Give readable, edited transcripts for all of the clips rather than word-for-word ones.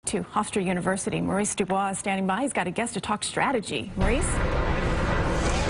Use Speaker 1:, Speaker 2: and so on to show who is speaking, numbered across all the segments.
Speaker 1: to Hofstra University. Maurice Dubois is standing by. He's got a guest to talk strategy. Maurice?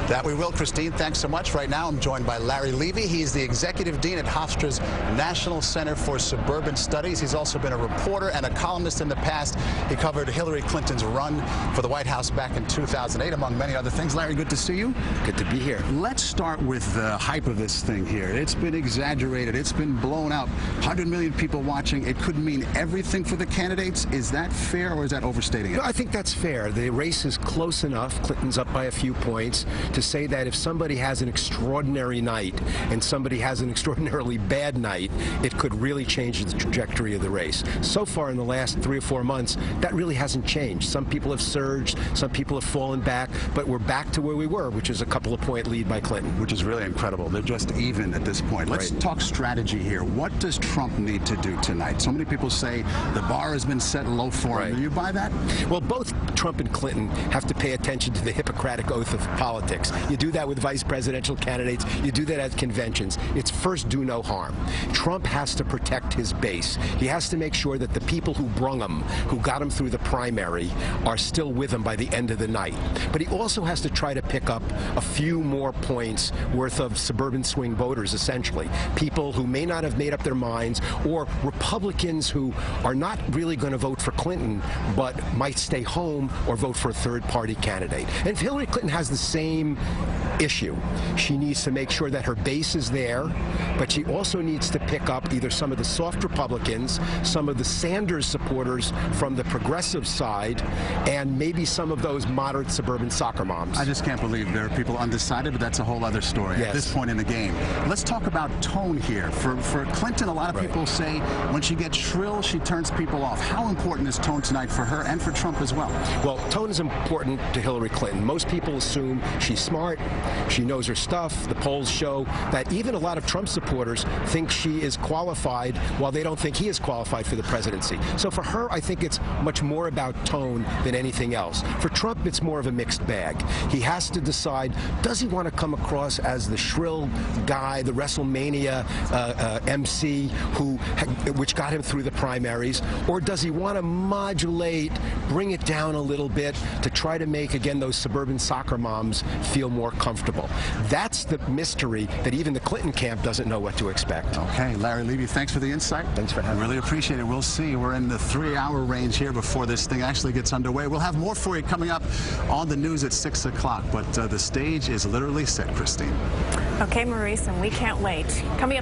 Speaker 2: That we will, Christine. Thanks so much. Right now, I'm joined by Larry Levy. He's the executive dean at Hofstra's National Center for Suburban Studies. He's also been a reporter and a columnist in the past. He covered Hillary Clinton's run for the White House back in 2008, among many other things. Larry, good to see you.
Speaker 3: Good to be here.
Speaker 2: Let's start with the hype of this thing here. It's been exaggerated. It's been blown out. 100 million people watching. It could mean everything for the candidates. Is that fair, or is that overstating it?
Speaker 3: No, I think that's fair. The race is close enough. Clinton's up by a few points to say that if somebody has an extraordinary night and somebody has an extraordinarily bad night, it could really change the trajectory of the race. So far in the last 3 or 4 months, that really hasn't changed. Some people have surged, some people have fallen back, but we're back to where we were, which is a couple of point lead by Clinton.
Speaker 2: Which is really incredible. They're just even at this point. Let's talk strategy here. What does Trump need to do tonight? So many people say the bar has been set low for him. Do you buy that?
Speaker 3: Well, both Trump and Clinton have to pay attention to the Hippocratic oath of politics. You do that with vice presidential candidates. You do that at conventions. It's first do no harm. Trump has to protect his base. He has to make sure that the people who brung him, who got him through the primary, are still with him by the end of the night. But he also has to try to pick up a few more points worth of suburban swing voters, essentially. People who may not have made up their minds, or Republicans who are not really going to vote for Clinton, but might stay home or vote for a third-party candidate. And if Hillary Clinton has the same issue, she needs to make sure that her base is there, but she also needs to pick up either some of the soft Republicans, some of the Sanders supporters from the progressive side, and maybe some of those moderate suburban soccer moms.
Speaker 2: I just can't believe there are people undecided, but that's a whole other story at this point in the game. Let's talk about tone here. For Clinton, a lot of people say when she gets shrill, she turns people off. How important is tone tonight for her and for Trump as well?
Speaker 3: Well, tone is important to Hillary Clinton. Most people assume she's smart, she knows her stuff. The polls show that even a lot of Trump supporters think she is qualified, while they don't think he is qualified for the presidency. So for her, I think it's much more about tone than anything else. For Trump, it's more of a mixed bag. He has to decide, does he want to come across as the shrill guy, the WrestleMania MC which got him through the primaries, or does he want to modulate, bring it down a little bit to try to make, again, those suburban soccer moms feel more comfortable? That's the mystery that even the Clinton camp doesn't know what to expect.
Speaker 2: Okay, Larry Levy, thanks for the insight.
Speaker 3: Thanks for having me.
Speaker 2: Really appreciate it. We'll see. We're in the 3-hour range here before this thing actually gets underway. We'll have more for you coming up on the news at 6 o'clock, but the stage is literally set, Christine.
Speaker 1: Okay, Maurice, and we can't wait. Coming up